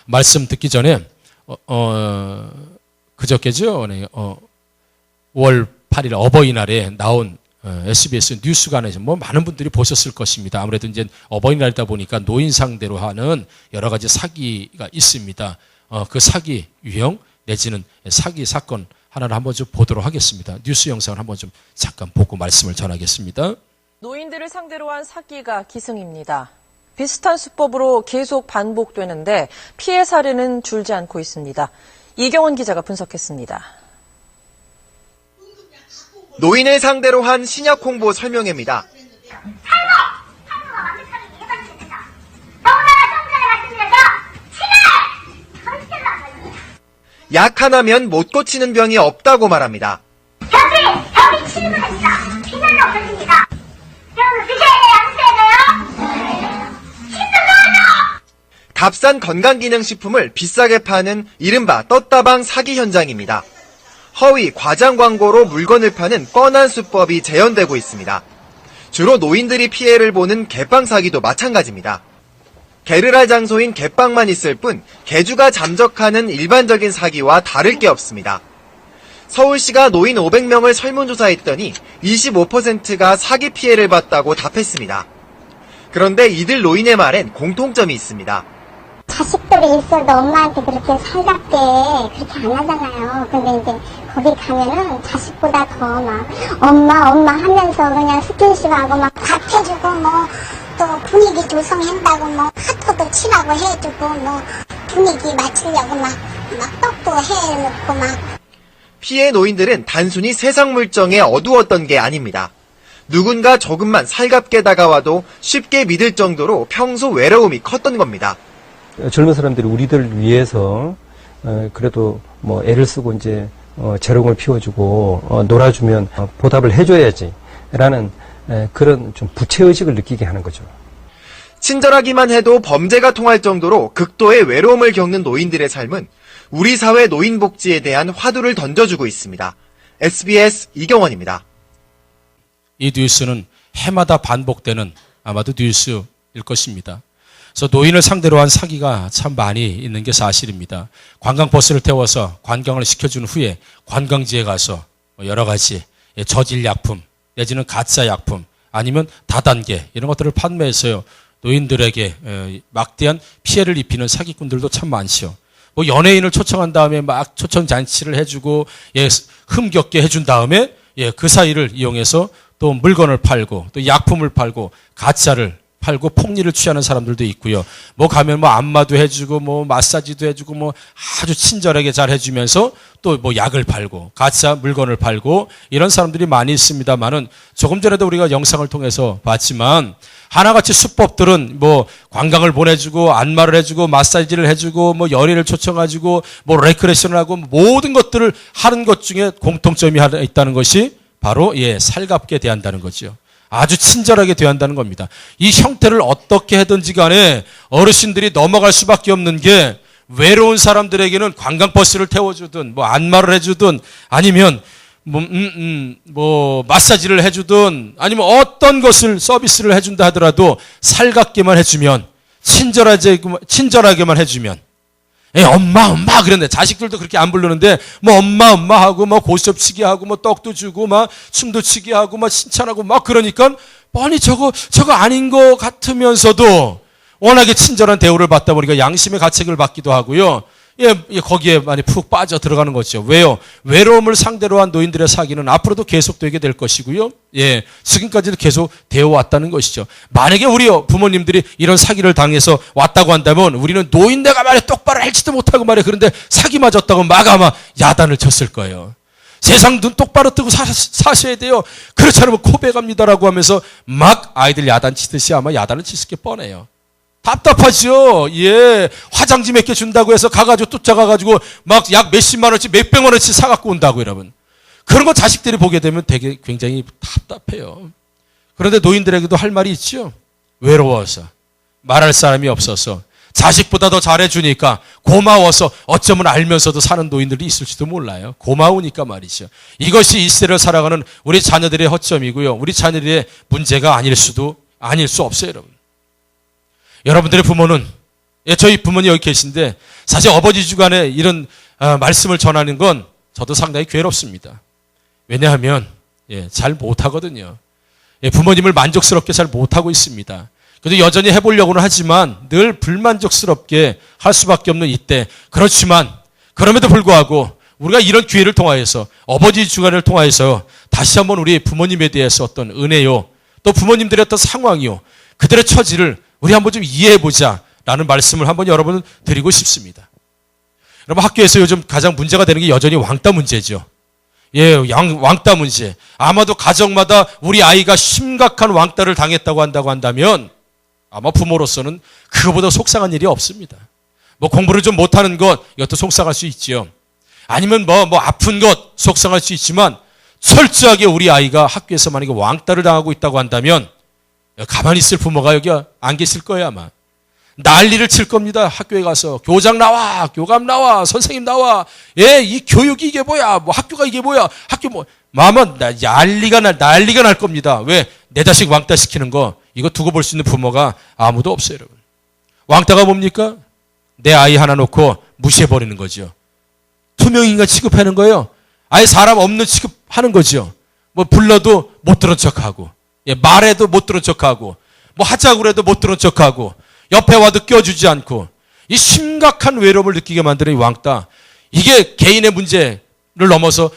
말씀 듣기 전에 그저께죠. 5월 8일 어버이날에 나온 SBS 뉴스관에서 뭐 많은 분들이 보셨을 것입니다. 아무래도 이제 어버이날이다 보니까 노인 상대로 하는 여러 가지 사기가 있습니다. 그 사기 유형 내지는 사기 사건 하나를 한번 좀 보도록 하겠습니다. 뉴스 영상을 한번 좀 잠깐 보고 말씀을 전하겠습니다. 노인들을 상대로 한 사기가 기승입니다. 비슷한 수법으로 계속 반복되는데 피해 사례는 줄지 않고 있습니다. 이경원 기자가 분석했습니다. 노인을 상대로 한 신약 홍보 설명회입니다. 약 하나면 못 고치는 병이 없다고 말합니다. 병이 치료됩니다. 비난이 없어집니다. 병 드셔야 돼요? 안 드셔야 돼요? 힘들어요. 값싼 건강기능식품을 비싸게 파는 이른바 떴다방 사기 현장입니다. 허위, 과장 광고로 물건을 파는 뻔한 수법이 재현되고 있습니다. 주로 노인들이 피해를 보는 개빵 사기도 마찬가지입니다. 개를 할 장소인 개빵만 있을 뿐 개주가 잠적하는 일반적인 사기와 다를 게 없습니다. 서울시가 노인 500명을 설문조사했더니 25%가 사기 피해를 봤다고 답했습니다. 그런데 이들 노인의 말엔 공통점이 있습니다. 자식들이 있어도 엄마한테 그렇게 살갑게 그렇게 안 하잖아요. 근데 이제 거기 가면은 자식보다 더 막 엄마 하면서 그냥 스킨십하고 막 밥 해주고 뭐 또 분위기 조성한다고 뭐 카톡도 치라고 해주고 뭐 분위기 맞추려고 막 떡도 해놓고 막. 피해 노인들은 단순히 세상 물정에 어두웠던 게 아닙니다. 누군가 조금만 살갑게 다가와도 쉽게 믿을 정도로 평소 외로움이 컸던 겁니다. 젊은 사람들이 우리들 위해서 그래도 뭐 애를 쓰고 이제 재롱을 피워주고 놀아주면 보답을 해줘야지라는 그런 좀 부채의식을 느끼게 하는 거죠. 친절하기만 해도 범죄가 통할 정도로 극도의 외로움을 겪는 노인들의 삶은 우리 사회 노인 복지에 대한 화두를 던져주고 있습니다. SBS 이경원입니다. 이 뉴스는 해마다 반복되는 아마도 뉴스일 것입니다. 그래서 노인을 상대로 한 사기가 참 많이 있는 게 사실입니다. 관광버스를 태워서 관광을 시켜준 후에 관광지에 가서 여러 가지 저질 약품 내지는 가짜 약품 아니면 다단계 이런 것들을 판매해서요 노인들에게 막대한 피해를 입히는 사기꾼들도 참 많죠. 뭐 연예인을 초청한 다음에 막 초청 잔치를 해주고 흠겹게 해준 다음에 그 사이를 이용해서 또 물건을 팔고 또 약품을 팔고 가짜를 팔고 폭리를 취하는 사람들도 있고요. 뭐 가면 뭐 안마도 해주고 뭐 마사지도 해주고 뭐 아주 친절하게 잘 해주면서 또 뭐 약을 팔고 가짜 물건을 팔고 이런 사람들이 많이 있습니다만은 조금 전에도 우리가 영상을 통해서 봤지만 하나같이 수법들은 뭐 관광을 보내주고 안마를 해주고 마사지를 해주고 뭐 연예인을 초청해주고 뭐 레크레이션을 하고 모든 것들을 하는 것 중에 공통점이 하나 있다는 것이 바로 살갑게 대한다는 거죠. 아주 친절하게 대한다는 겁니다. 이 형태를 어떻게 하든지 간에 어르신들이 넘어갈 수밖에 없는 게 외로운 사람들에게는 관광버스를 태워주든 뭐 안마를 해주든 아니면 뭐 마사지를 해주든 아니면 어떤 것을 서비스를 해준다 하더라도 살갑게만 해주면 친절하게만 해주면 엄마 그런데 자식들도 그렇게 안 부르는데 뭐 엄마 하고 뭐 고스톱치기 하고 뭐 떡도 주고 막 춤도 추게 하고 막 칭찬하고 막 그러니까 뻔히 저거 아닌 것 같으면서도 워낙에 친절한 대우를 받다 보니까 양심의 가책을 받기도 하고요. 거기에 많이 푹 빠져 들어가는 거죠. 왜요? 외로움을 상대로 한 노인들의 사기는 앞으로도 계속되게 될 것이고요. 지금까지도 계속 되어 왔다는 것이죠. 만약에 우리 부모님들이 이런 사기를 당해서 왔다고 한다면 우리는 노인네가 말이야 똑바로 알지도 못하고 말이야 그런데 사기 맞았다고 막 아마 야단을 쳤을 거예요. 세상 눈 똑바로 뜨고 사셔야 돼요. 그렇지 않으면 고백합니다라고 하면서 막 아이들 야단 치듯이 아마 야단을 쳤을 게 뻔해요. 답답하죠. 화장지 몇 개 준다고 해서 가가지고 쫓아가가지고 막 약 몇십만 원씩 몇백만 원씩 사갖고 온다고 여러분. 그런 거 자식들이 보게 되면 되게 굉장히 답답해요. 그런데 노인들에게도 할 말이 있죠. 외로워서 말할 사람이 없어서 자식보다 더 잘해주니까 고마워서 어쩌면 알면서도 사는 노인들이 있을지도 몰라요. 고마우니까 말이죠. 이것이 이 시대를 살아가는 우리 자녀들의 허점이고요. 우리 자녀들의 문제가 아닐 수 없어요, 여러분. 여러분들의 부모는 예, 저희 부모님 여기 계신데 사실 어버이 주간에 이런 말씀을 전하는 건 저도 상당히 괴롭습니다. 왜냐하면 잘 못하거든요. 부모님을 만족스럽게 잘 못하고 있습니다. 그래도 여전히 해보려고는 하지만 늘 불만족스럽게 할 수밖에 없는 이때, 그렇지만 그럼에도 불구하고 우리가 이런 기회를 통하여서 어버이 주간을 통하여서 다시 한번 우리 부모님에 대해서 어떤 은혜요, 또 부모님들의 어떤 상황이요, 그들의 처지를 우리 한번 좀 이해해보자 라는 말씀을 한번 여러분 드리고 싶습니다. 여러분, 학교에서 요즘 가장 문제가 되는 게 여전히 왕따 문제죠. 왕따 문제. 아마도 가정마다 우리 아이가 심각한 왕따를 당했다고 한다면 아마 부모로서는 그거보다 속상한 일이 없습니다. 뭐 공부를 좀 못하는 것, 이것도 속상할 수 있지요. 아니면 뭐 아픈 것 속상할 수 있지만 철저하게 우리 아이가 학교에서 만약에 왕따를 당하고 있다고 한다면 가만히 있을 부모가 여기 안 계실 거예요, 아마. 난리를 칠 겁니다. 학교에 가서 교장 나와, 교감 나와, 선생님 나와. 이 교육이 이게 뭐야? 뭐 학교가 이게 뭐야? 학교 뭐 마음은 난리가 날 겁니다. 왜? 내 자식 왕따 시키는 거 이거 두고 볼 수 있는 부모가 아무도 없어요, 여러분. 왕따가 뭡니까? 내 아이 하나 놓고 무시해 버리는 거죠. 투명인간 취급하는 거예요. 아예 사람 없는 취급하는 거죠. 뭐 불러도 못 들은 척하고, 말해도 못 들은 척하고, 뭐 하자고 해도 못 들은 척하고, 옆에 와도 껴주지 않고, 이 심각한 외로움을 느끼게 만드는 이 왕따, 이게 개인의 문제를 넘어서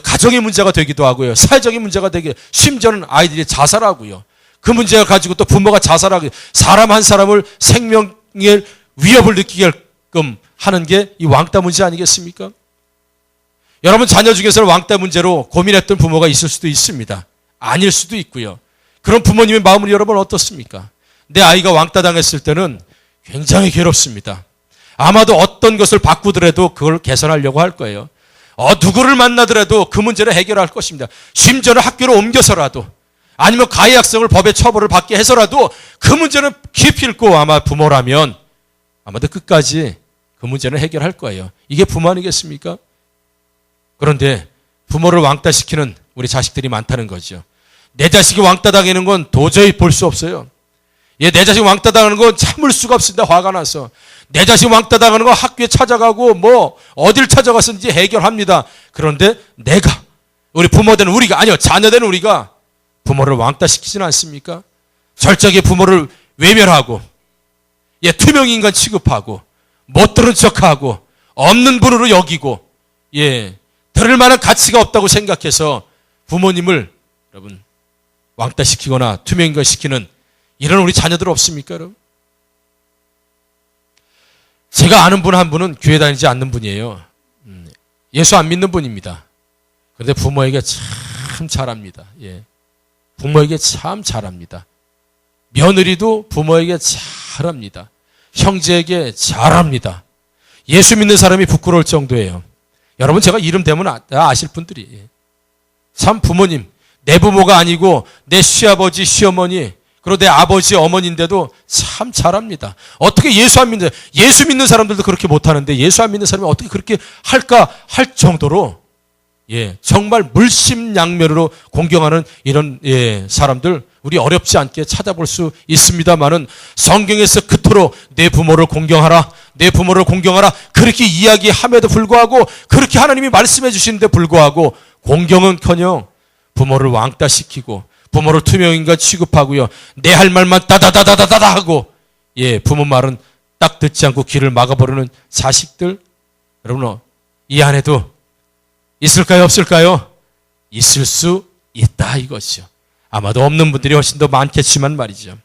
가정의 문제가 되기도 하고요, 사회적인 문제가 되게, 심지어는 아이들이 자살하고요, 그 문제를 가지고 또 부모가 자살하고, 사람 한 사람을 생명의 위협을 느끼게끔 하는 게 이 왕따 문제 아니겠습니까? 여러분, 자녀 중에서는 왕따 문제로 고민했던 부모가 있을 수도 있습니다. 아닐 수도 있고요. 그런 부모님의 마음은 여러분 어떻습니까? 내 아이가 왕따 당했을 때는 굉장히 괴롭습니다. 아마도 어떤 것을 바꾸더라도 그걸 개선하려고 할 거예요. 누구를 만나더라도 그 문제를 해결할 것입니다. 심지어는 학교를 옮겨서라도, 아니면 가해학생을 법의 처벌을 받게 해서라도 그 문제는 깊이 읽고 아마 부모라면 아마도 끝까지 그 문제는 해결할 거예요. 이게 부모 아니겠습니까? 그런데 부모를 왕따시키는 우리 자식들이 많다는 거죠. 내 자식이 왕따 당하는 건 도저히 볼 수 없어요. 내 자식 왕따 당하는 건 참을 수가 없습니다. 화가 나서. 내 자식 왕따 당하는 건 학교에 찾아가고 뭐 어딜 찾아가서든지 해결합니다. 그런데 우리 부모되는 우리가, 아니요, 자녀되는 우리가 부모를 왕따시키지는 않습니까? 절적에 부모를 외면하고, 투명인간 취급하고, 못 들은 척하고, 없는 분으로 여기고, 들을 만한 가치가 없다고 생각해서 부모님을 여러분 왕따시키거나 투명인간 시키는 이런 우리 자녀들 없습니까, 여러분? 제가 아는 분 한 분은 교회 다니지 않는 분이에요. 예수 안 믿는 분입니다. 그런데 부모에게 참 잘합니다. 부모에게 참 잘합니다. 며느리도 부모에게 잘합니다. 형제에게 잘합니다. 예수 믿는 사람이 부끄러울 정도예요. 여러분, 제가 이름 대면 아실 분들이. 참 부모님, 내 부모가 아니고 내 시아버지, 시어머니, 그리고 내 아버지, 어머니인데도 참 잘합니다. 어떻게 예수 믿는 사람들도 그렇게 못하는데 예수 안 믿는 사람이 어떻게 그렇게 할까 할 정도로 정말 물심양면으로 공경하는 이런 사람들 우리 어렵지 않게 찾아볼 수 있습니다만은, 성경에서 그토록 내 부모를 공경하라, 내 부모를 공경하라 그렇게 이야기함에도 불구하고, 그렇게 하나님이 말씀해 주시는데 불구하고 공경은커녕 부모를 왕따시키고 부모를 투명인간 취급하고요, 내 할 말만 따다다다다다 하고 부모 말은 딱 듣지 않고 귀를 막아버리는 자식들, 여러분 이 안에도 있을까요, 없을까요? 있을 수 있다 이것이죠. 아마도 없는 분들이 훨씬 더 많겠지만 말이죠.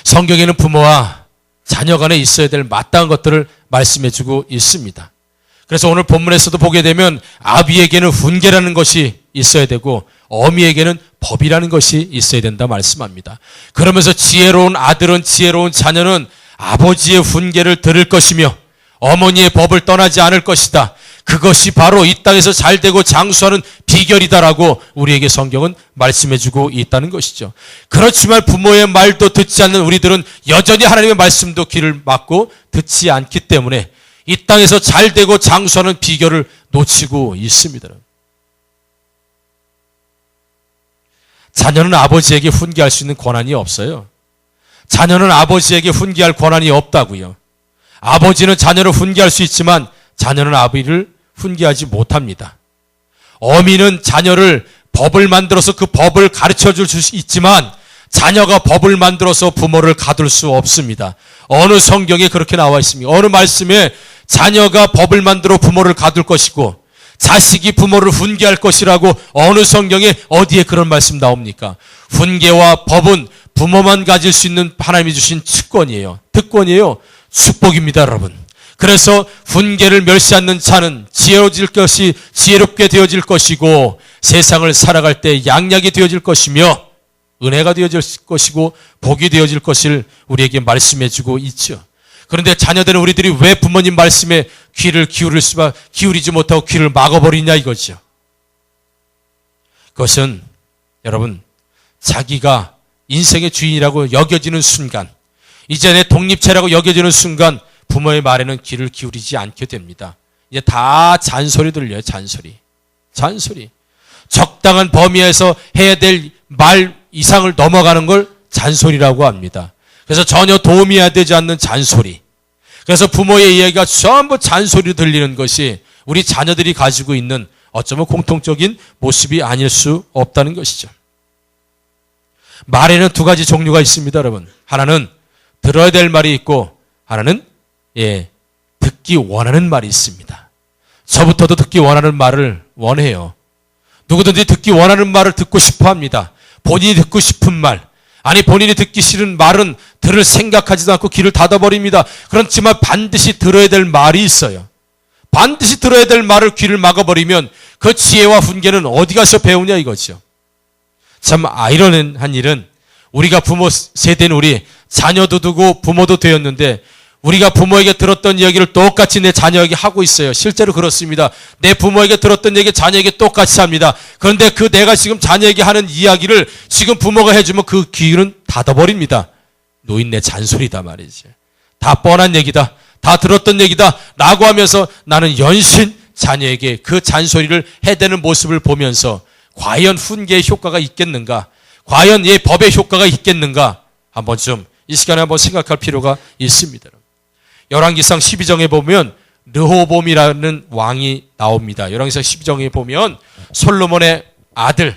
성경에는 부모와 자녀 간에 있어야 될 마땅한 것들을 말씀해주고 있습니다. 그래서 오늘 본문에서도 보게 되면 아비에게는 훈계라는 것이 있어야 되고 어미에게는 법이라는 것이 있어야 된다 말씀합니다. 그러면서 지혜로운 아들은, 지혜로운 자녀는 아버지의 훈계를 들을 것이며 어머니의 법을 떠나지 않을 것이다. 그것이 바로 이 땅에서 잘되고 장수하는 비결이다라고 우리에게 성경은 말씀해주고 있다는 것이죠. 그렇지만 부모의 말도 듣지 않는 우리들은 여전히 하나님의 말씀도 귀를 막고 듣지 않기 때문에 이 땅에서 잘되고 장수하는 비결을 놓치고 있습니다. 자녀는 아버지에게 훈계할 수 있는 권한이 없어요. 자녀는 아버지에게 훈계할 권한이 없다고요. 아버지는 자녀를 훈계할 수 있지만 자녀는 아버지를 훈계하지 못합니다. 어미는 자녀를 법을 만들어서 그 법을 가르쳐 줄 수 있지만 자녀가 법을 만들어서 부모를 가둘 수 없습니다. 어느 성경에 그렇게 나와 있습니까? 어느 말씀에 자녀가 법을 만들어 부모를 가둘 것이고 자식이 부모를 훈계할 것이라고 어느 성경에 어디에 그런 말씀 나옵니까? 훈계와 법은 부모만 가질 수 있는 하나님이 주신 특권이에요. 특권이에요. 축복입니다, 여러분. 그래서 훈계를 멸시 않는 자는 지혜롭게 되어질 것이고 세상을 살아갈 때 양약이 되어질 것이며 은혜가 되어질 것이고 복이 되어질 것을 우리에게 말씀해 주고 있죠. 그런데 자녀들은 우리들이 왜 부모님 말씀에 귀를 기울이지 못하고 귀를 막아버리냐 이거죠. 그것은 여러분 자기가 인생의 주인이라고 여겨지는 순간, 이제 내 독립체라고 여겨지는 순간 부모의 말에는 귀를 기울이지 않게 됩니다. 이제 다 잔소리 들려요. 잔소리. 적당한 범위에서 해야 될 말 이상을 넘어가는 걸 잔소리라고 합니다. 그래서 전혀 도움이 되지 않는 잔소리. 그래서 부모의 이야기가 전부 잔소리로 들리는 것이 우리 자녀들이 가지고 있는 어쩌면 공통적인 모습이 아닐 수 없다는 것이죠. 말에는 두 가지 종류가 있습니다, 여러분. 하나는 들어야 될 말이 있고 하나는 듣기 원하는 말이 있습니다. 저부터도 듣기 원하는 말을 원해요. 누구든지 듣기 원하는 말을 듣고 싶어 합니다. 본인이 듣고 싶은 말, 아니 본인이 듣기 싫은 말은 들을 생각하지도 않고 귀를 닫아버립니다. 그렇지만 반드시 들어야 될 말이 있어요. 반드시 들어야 될 말을 귀를 막아버리면 그 지혜와 훈계는 어디 가서 배우냐 이거죠. 참 아이러니한 일은 우리가 부모 세대는 우리 자녀도 두고 부모도 되었는데 우리가 부모에게 들었던 이야기를 똑같이 내 자녀에게 하고 있어요. 실제로 그렇습니다. 내 부모에게 들었던 얘기 자녀에게 똑같이 합니다. 그런데 그 내가 지금 자녀에게 하는 이야기를 지금 부모가 해주면 그 귀는 닫아버립니다. 노인네 잔소리다 말이지. 다 뻔한 얘기다. 다 들었던 얘기다. 라고 하면서 나는 연신 자녀에게 그 잔소리를 해대는 모습을 보면서 과연 훈계의 효과가 있겠는가? 과연 이 법의 효과가 있겠는가? 한번쯤 이 시간에 한번 생각할 필요가 있습니다. 열왕기상 12장에 보면 르호봄이라는 왕이 나옵니다. 열왕기상 12장에 보면 솔로몬의 아들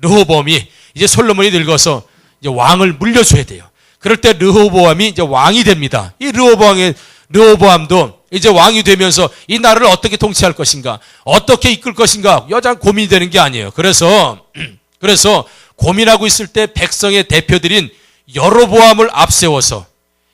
르호봄이 이제 솔로몬이 늙어서 이제 왕을 물려줘야 돼요. 그럴 때 르호보암이 이제 왕이 됩니다. 이 르호보암도 이제 왕이 되면서 이 나라를 어떻게 통치할 것인가, 어떻게 이끌 것인가 여전 고민이 되는 게 아니에요. 그래서 고민하고 있을 때 백성의 대표들인 여로보암을 앞세워서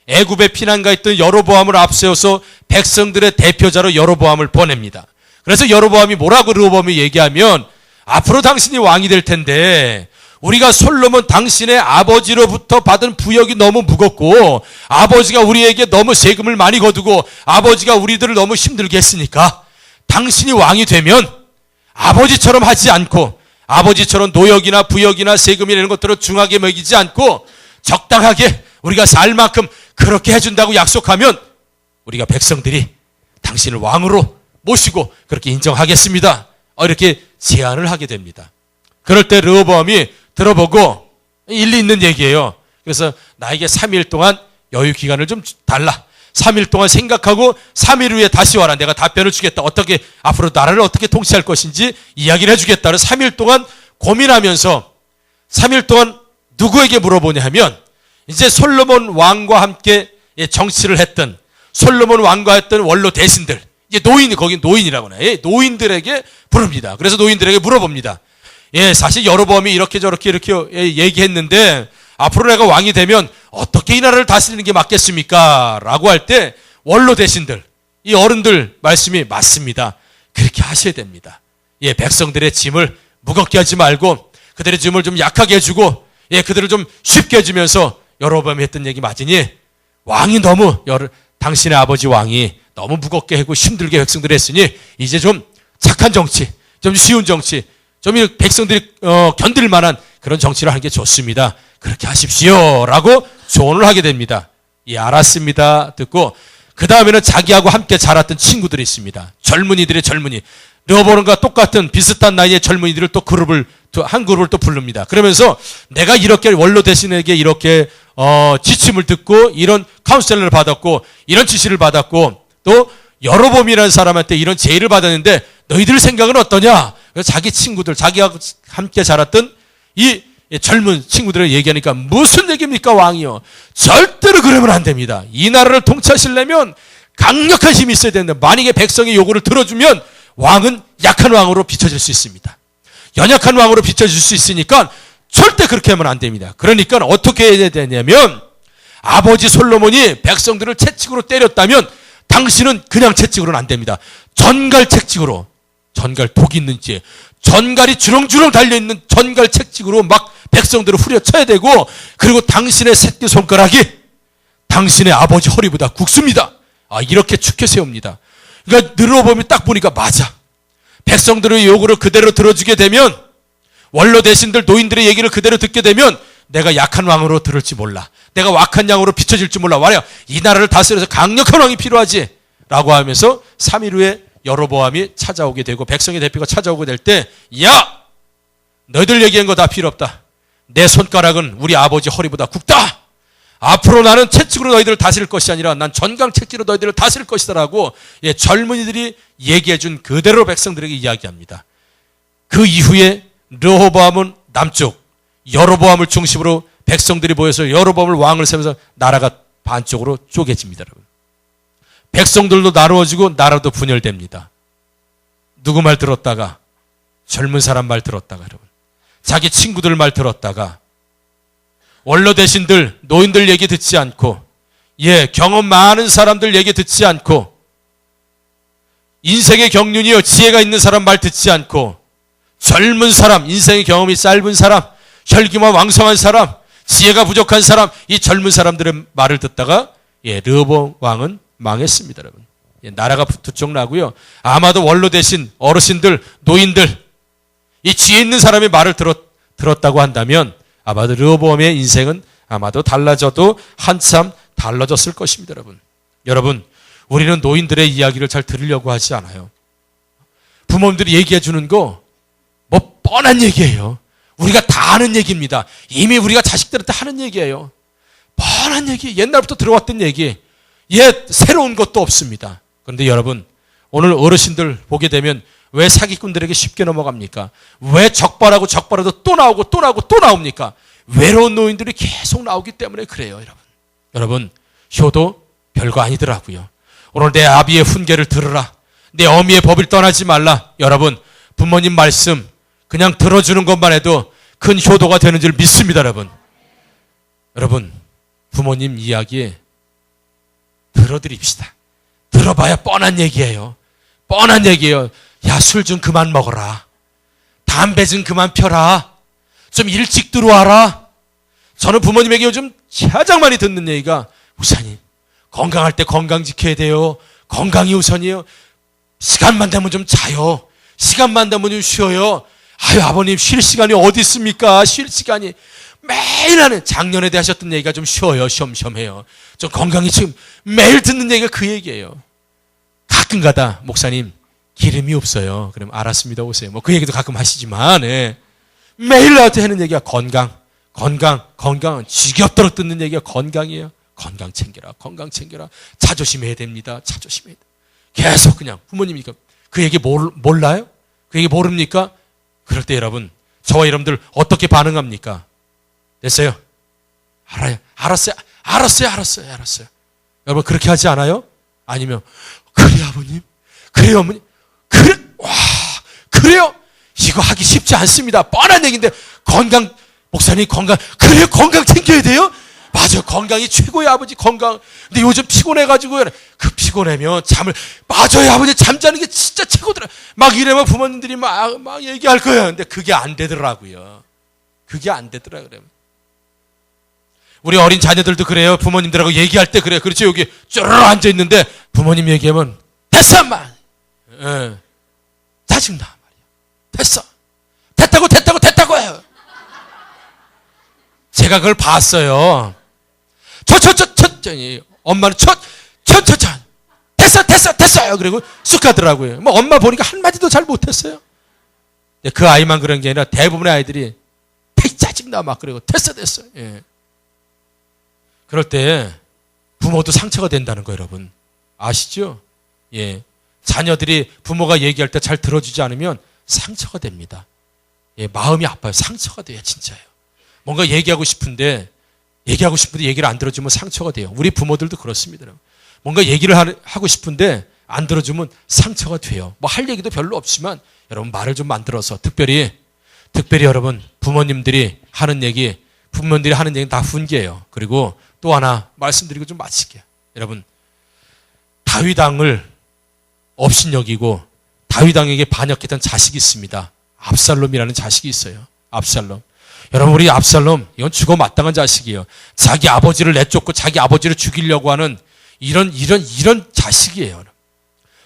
애굽에 피난가 있던 여로보암을 앞세워서 백성들의 대표자로 여로보암을 보냅니다. 그래서 여로보암이 뭐라고 르호보암이 얘기하면 앞으로 당신이 왕이 될 텐데 우리가 솔로몬 당신의 아버지로부터 받은 부역이 너무 무겁고 아버지가 우리에게 너무 세금을 많이 거두고 아버지가 우리들을 너무 힘들게 했으니까 당신이 왕이 되면 아버지처럼 하지 않고 아버지처럼 노역이나 부역이나 세금이나 이런 것들을 중하게 먹이지 않고 적당하게 우리가 살 만큼 그렇게 해준다고 약속하면 우리가 백성들이 당신을 왕으로 모시고 그렇게 인정하겠습니다. 이렇게 제안을 하게 됩니다. 그럴 때 르호보암이 들어보고 일리 있는 얘기예요. 그래서 나에게 3일 동안 여유 기간을 좀 달라. 3일 동안 생각하고 3일 후에 다시 와라. 내가 답변을 주겠다. 어떻게 앞으로 나라를 어떻게 통치할 것인지 이야기를 해주겠다. 3일 동안 고민하면서 3일 동안 누구에게 물어보냐 하면 이제 솔로몬 왕과 함께 정치를 했던 솔로몬 왕과 했던 원로 대신들, 이제 거긴 노인이라고 해요. 노인들에게 부릅니다. 그래서 노인들에게 물어봅니다. 사실 여로보암이 이렇게 얘기했는데 앞으로 내가 왕이 되면 어떻게 이 나라를 다스리는 게 맞겠습니까? 라고 할 때 원로 대신들, 이 어른들 말씀이 맞습니다. 그렇게 하셔야 됩니다. 백성들의 짐을 무겁게 하지 말고 그들의 짐을 좀 약하게 해주고 그들을 좀 쉽게 해주면서 여로보암이 했던 얘기 맞으니 왕이 너무 당신의 아버지 왕이 너무 무겁게 하고 힘들게 백성들을 했으니 이제 좀 착한 정치, 좀 쉬운 정치, 좀 백성들이 견딜 만한 그런 정치를 하는 게 좋습니다. 그렇게 하십시오. 라고 조언을 하게 됩니다. 알았습니다. 듣고 그 다음에는 자기하고 함께 자랐던 친구들이 있습니다. 젊은이. 르호보암과 똑같은 비슷한 나이의 젊은이들을 한 그룹을 또 부릅니다. 그러면서 내가 이렇게 원로 대신에게 이렇게 지침을 듣고 이런 카운셀러를 받았고 이런 지시를 받았고 또 여로보암이라는 사람한테 이런 제의를 받았는데 너희들 생각은 어떠냐? 그래서 자기 친구들, 자기와 함께 자랐던 이 젊은 친구들을 얘기하니까 무슨 얘기입니까 왕이요? 절대로 그러면 안 됩니다. 이 나라를 통치하시려면 강력한 힘이 있어야 되는데 만약에 백성의 요구를 들어주면 왕은 약한 왕으로 비춰질 수 있습니다. 연약한 왕으로 비춰질 수 있으니까 절대 그렇게 하면 안 됩니다. 그러니까 어떻게 해야 되냐면 아버지 솔로몬이 백성들을 채찍으로 때렸다면 당신은 그냥 채찍으로는 안 됩니다. 전갈 채찍으로, 전갈 독이 있는지 전갈이 주렁주렁 달려있는 전갈 채찍으로 막 백성들을 후려쳐야 되고 그리고 당신의 새끼손가락이 당신의 아버지 허리보다 굵습니다. 이렇게 축혀 세웁니다. 그러니까 느로보암이 딱 보니까 맞아. 백성들의 요구를 그대로 들어주게 되면 원로 대신들 노인들의 얘기를 그대로 듣게 되면 내가 약한 왕으로 들을지 몰라. 내가 약한 양으로 비춰질지 몰라. 말이야. 이 나라를 다스려서 강력한 왕이 필요하지. 라고 하면서 3일 후에 여로보암이 찾아오게 되고 백성의 대표가 찾아오게 될 때 야! 너희들 얘기한 거 다 필요 없다. 내 손가락은 우리 아버지 허리보다 굵다. 앞으로 나는 채찍으로 너희들을 다스릴 것이 아니라 난 전강 채찍으로 너희들을 다스릴 것이다 라고 젊은이들이 얘기해 준 그대로 백성들에게 이야기합니다. 그 이후에 르호보암은 남쪽, 여로보암을 중심으로 백성들이 모여서 여로보암을 왕을 세우면서 나라가 반쪽으로 쪼개집니다. 여러분. 백성들도 나누어지고 나라도 분열됩니다. 누구 말 들었다가 젊은 사람 말 들었다가 여러분. 자기 친구들 말 들었다가 원로 대신들, 노인들 얘기 듣지 않고 경험 많은 사람들 얘기 듣지 않고 인생의 경륜이요 지혜가 있는 사람 말 듣지 않고 젊은 사람, 인생의 경험이 짧은 사람, 혈기만 왕성한 사람, 지혜가 부족한 사람, 이 젊은 사람들의 말을 듣다가 르호보암 왕은 망했습니다, 여러분. 나라가 두쪽나고요. 아마도 원로 대신 어르신들, 노인들, 이 지혜 있는 사람의 말을 들었다고 한다면 아마도 르호보암의 인생은 아마도 달라져도 한참 달라졌을 것입니다, 여러분. 여러분, 우리는 노인들의 이야기를 잘 들으려고 하지 않아요. 부모님들이 얘기해 주는 거 뭐 뻔한 얘기예요. 우리가 다 아는 얘기입니다. 이미 우리가 자식들한테 하는 얘기예요. 뻔한 얘기, 옛날부터 들어왔던 얘기. 새로운 것도 없습니다. 그런데 여러분, 오늘 어르신들 보게 되면 왜 사기꾼들에게 쉽게 넘어갑니까? 왜 적발하고 적발해도 또 나오고 또 나오고 또 나옵니까? 외로운 노인들이 계속 나오기 때문에 그래요, 여러분. 여러분, 효도 별거 아니더라고요. 오늘 내 아비의 훈계를 들으라. 내 어미의 법을 떠나지 말라. 여러분, 부모님 말씀 그냥 들어주는 것만 해도 큰 효도가 되는 줄 믿습니다, 여러분. 여러분, 부모님 이야기에 들어드립시다. 들어봐야 뻔한 얘기예요. 뻔한 얘기예요. 야, 술 좀 그만 먹어라. 담배 좀 그만 펴라. 좀 일찍 들어와라. 저는 부모님에게 요즘 가장 많이 듣는 얘기가 우선님, 건강할 때 건강 지켜야 돼요. 건강이 우선이에요. 시간만 되면 좀 자요. 시간만 되면 좀 쉬어요. 아유, 아버님 쉴 시간이 어디 있습니까? 쉴 시간이. 매일 하는 작년에 하셨던 얘기가 좀 쉬어요. 쉬엄쉬엄해요. 좀 건강이 지금 매일 듣는 얘기가 그 얘기예요. 가끔가다 목사님 기름이 없어요. 그럼 알았습니다. 오세요. 뭐 그 얘기도 가끔 하시지만 매일 나한테 하는 얘기가 건강은 지겹도록 듣는 얘기가 건강이에요. 건강 챙겨라. 자조심해야 됩니다. 자조심해야 돼. 계속 그냥 부모님이니까 그 얘기 몰라요? 그 얘기 모릅니까? 그럴 때 여러분, 저와 여러분들 어떻게 반응합니까? 됐어요? 알아요. 알았어요. 여러분 그렇게 하지 않아요? 아니면 그래 아버님, 그래 어머니, 그래 와 그래요? 이거 하기 쉽지 않습니다. 뻔한 얘기인데 목사님 그래요? 건강 챙겨야 돼요? 맞아요. 건강이 최고예요, 아버지. 건강. 근데 요즘 피곤해가지고 그 피곤하면 맞아요, 아버지. 잠자는 게 진짜 최고더라. 막 이러면 부모님들이 막 얘기할 거예요. 근데 그게 안 되더라고요. 그래요. 우리 어린 자녀들도 그래요. 부모님들하고 얘기할 때 그래요. 그렇죠. 여기 쭈르르 앉아있는데 부모님 얘기하면 됐어, 엄마. 짜증나 말이야. 됐어. 됐다고 해요. 제가 그걸 봤어요. 엄마는 됐어요. 그리고 쑥 가더라고요. 뭐 엄마 보니까 한마디도 잘 못했어요. 그 아이만 그런 게 아니라 대부분의 아이들이 되게 짜증나 막 그러고 됐어. 예. 그럴 때 부모도 상처가 된다는 거예요, 여러분. 아시죠? 예. 자녀들이 부모가 얘기할 때 잘 들어주지 않으면 상처가 됩니다. 예, 마음이 아파요. 상처가 돼요, 진짜요. 뭔가 얘기하고 싶은데 얘기를 안 들어주면 상처가 돼요. 우리 부모들도 그렇습니다. 뭔가 얘기를 하고 싶은데 안 들어주면 상처가 돼요. 뭐 할 얘기도 별로 없지만 여러분 말을 좀 만들어서 특별히 여러분 부모님들이 하는 얘기는 다 훈계예요. 그리고 또 하나 말씀드리고 좀 마칠게요. 여러분 다윗 왕을 업신여기고 다윗 왕에게 반역했던 자식이 있습니다. 압살롬이라는 자식이 있어요. 압살롬. 여러분 우리 압살롬 이건 죽어 마땅한 자식이에요. 자기 아버지를 내쫓고 자기 아버지를 죽이려고 하는 이런 자식이에요.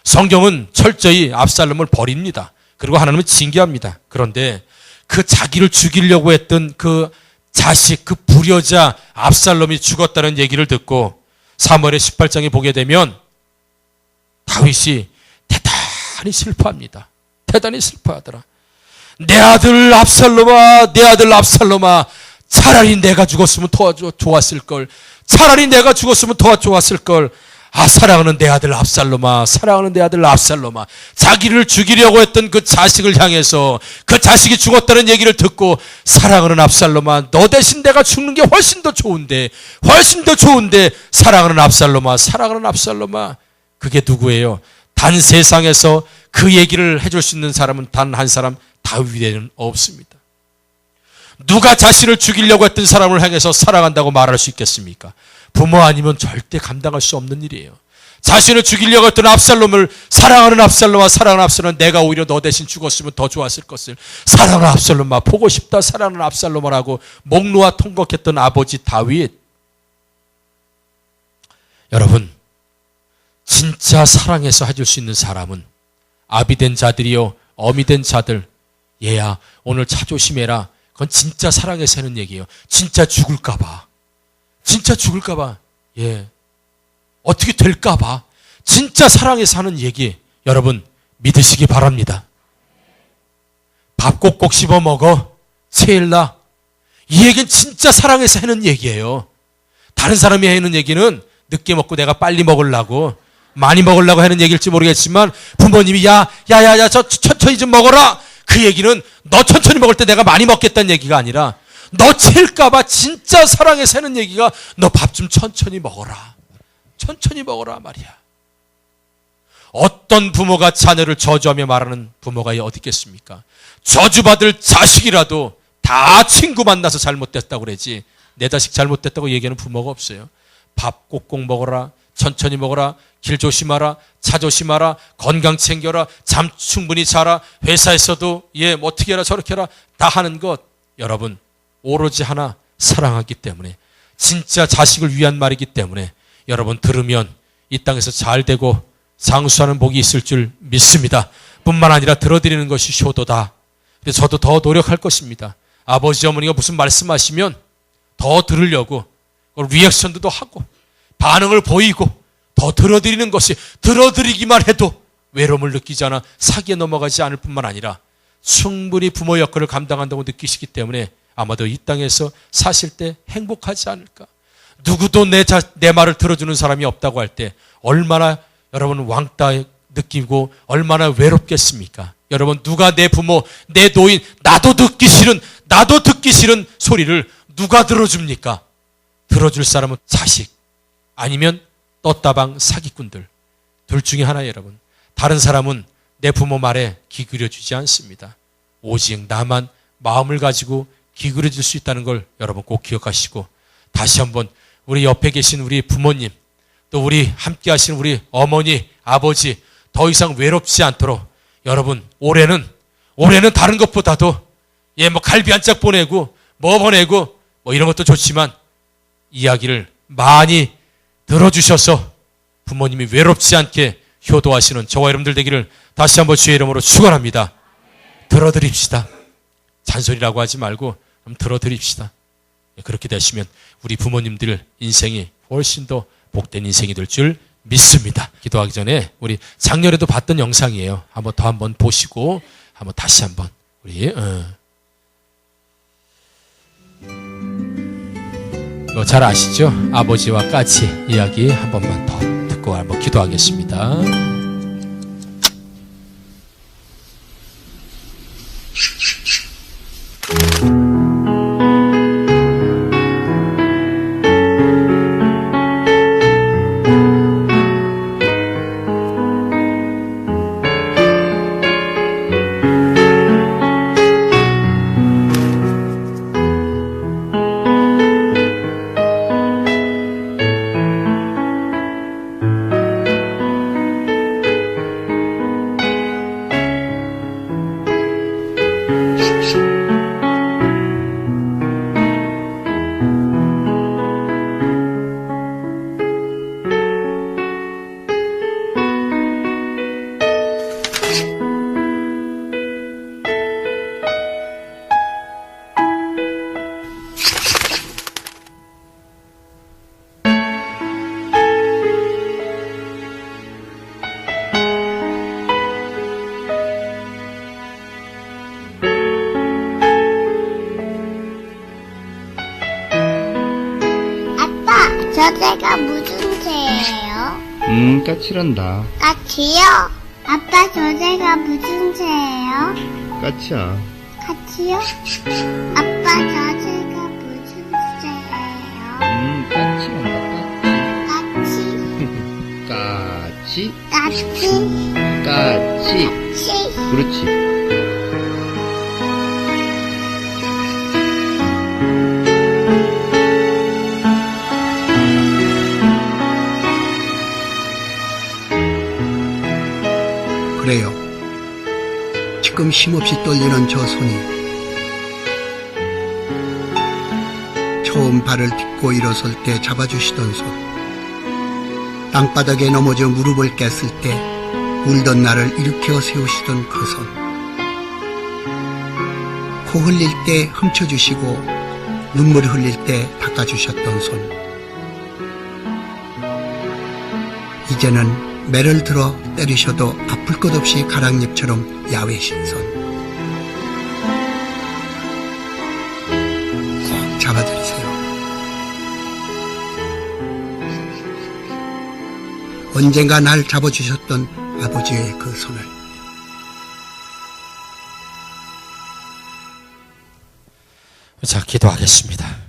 성경은 철저히 압살롬을 버립니다. 그리고 하나님은 징계합니다. 그런데 그 자기를 죽이려고 했던 그 자식, 그 불효자 압살롬이 죽었다는 얘기를 듣고 사무엘의 18장에 보게 되면 다윗이 대단히 슬퍼합니다. 대단히 슬퍼하더라. 내 아들 압살롬아, 내 아들 압살롬아, 차라리 내가 죽었으면 더 좋았을 걸. 차라리 내가 죽었으면 더 좋았을 걸. 아, 사랑하는 내 아들 압살롬아, 사랑하는 내 아들 압살롬아. 자기를 죽이려고 했던 그 자식을 향해서 그 자식이 죽었다는 얘기를 듣고 사랑하는 압살롬아, 너 대신 내가 죽는 게 훨씬 더 좋은데 사랑하는 압살롬아, 사랑하는 압살롬아. 그게 누구예요? 단 세상에서 그 얘기를 해줄 수 있는 사람은 단 한 사람, 다윗에는 없습니다. 누가 자신을 죽이려고 했던 사람을 향해서 사랑한다고 말할 수 있겠습니까? 부모 아니면 절대 감당할 수 없는 일이에요. 자신을 죽이려고 했던 압살롬을 사랑하는 압살롬아, 사랑하는 압살롬, 내가 오히려 너 대신 죽었으면 더 좋았을 것을. 사랑하는 압살롬아, 보고 싶다, 사랑하는 압살롬아라고 목 놓아 통곡했던 아버지 다윗. 여러분, 진짜 사랑해서 해줄 수 있는 사람은 아비 된 자들이요, 어미 된 자들. 얘야, 오늘 차 조심해라. 그건 진짜 사랑해서 하는 얘기예요. 진짜 죽을까봐. 예. 어떻게 될까봐. 진짜 사랑해서 하는 얘기. 여러분, 믿으시기 바랍니다. 밥 꼭꼭 씹어 먹어. 세일나. 이 얘기는 진짜 사랑해서 하는 얘기예요. 다른 사람이 하는 얘기는 늦게 먹고 내가 빨리 먹으려고, 많이 먹으려고 하는 얘기일지 모르겠지만 부모님이 저 천천히 좀 먹어라. 그 얘기는 너 천천히 먹을 때 내가 많이 먹겠다는 얘기가 아니라 너 칠까봐 진짜 사랑해서 하는 얘기가 너 밥 좀 천천히 먹어라. 천천히 먹어라 말이야. 어떤 부모가 자녀를 저주하며 말하는 부모가 어디 있겠습니까? 저주받을 자식이라도 다 친구 만나서 잘못됐다고 그러지 내 자식 잘못됐다고 얘기하는 부모가 없어요. 밥 꼭꼭 먹어라. 천천히 먹어라. 길 조심하라. 차 조심하라. 건강 챙겨라. 잠 충분히 자라. 회사에서도 뭐 어떻게 해라 저렇게 해라. 다 하는 것 여러분 오로지 하나 사랑하기 때문에 진짜 자식을 위한 말이기 때문에 여러분 들으면 이 땅에서 잘 되고 장수하는 복이 있을 줄 믿습니다. 뿐만 아니라 들어드리는 것이 효도다. 그래서 저도 더 노력할 것입니다. 아버지 어머니가 무슨 말씀하시면 더 들으려고 리액션도 하고 반응을 보이고 더 들어드리는 것이 들어드리기만 해도 외로움을 느끼지 않아 사기에 넘어가지 않을 뿐만 아니라 충분히 부모 역할을 감당한다고 느끼시기 때문에 아마도 이 땅에서 사실 때 행복하지 않을까. 누구도 내 말을 들어주는 사람이 없다고 할 때 얼마나 여러분 왕따 느끼고 얼마나 외롭겠습니까? 여러분 누가 내 부모, 내 노인, 나도 듣기 싫은 소리를 누가 들어줍니까? 들어줄 사람은 자식 아니면 떴다방 사기꾼들 둘 중에 하나예요. 여러분 다른 사람은 내 부모 말에 귀 기울여주지 않습니다. 오직 나만 마음을 가지고 귀 기울여줄 수 있다는 걸 여러분 꼭 기억하시고 다시 한번 우리 옆에 계신 우리 부모님 또 우리 함께 하신 우리 어머니 아버지 더 이상 외롭지 않도록 여러분 올해는 다른 것보다도 뭐 갈비 한 짝 보내고 뭐 이런 것도 좋지만 이야기를 많이 들어주셔서 부모님이 외롭지 않게 효도하시는 저와 여러분들 되기를 다시 한번 주의 이름으로 축원합니다. 들어드립시다. 잔소리라고 하지 말고 들어드립시다. 그렇게 되시면 우리 부모님들 인생이 훨씬 더 복된 인생이 될 줄 믿습니다. 기도하기 전에 우리 작년에도 봤던 영상이에요. 한번 보시고 다시 한번 우리 잘 아시죠? 아버지와 까치 이야기 한 번만 더 듣고 한번 기도하겠습니다. 아빠, 저 새가 무슨 새예요? 까칠한다. 까치요? 아빠, 저 새가 무슨 새예요? 까치야. 까치요? 아빠, 저 새가 무슨 새예요? 까칠한다. 까치. 까치. 까치. 까치. 치. 그렇지. 그래요. 지금 힘없이 떨리는 저 손이 처음 발을 딛고 일어설 때 잡아주시던 손, 땅바닥에 넘어져 무릎을 깼을 때 울던 나를 일으켜 세우시던 그 손, 코 흘릴 때 훔쳐주시고 눈물 흘릴 때 닦아주셨던 손, 이제는 매를 들어 때리셔도 아플 것 없이 가랑잎처럼 야외신 손, 꼭 잡아드리세요. 언젠가 날 잡아주셨던 아버지의 그 손을. 자, 기도하겠습니다.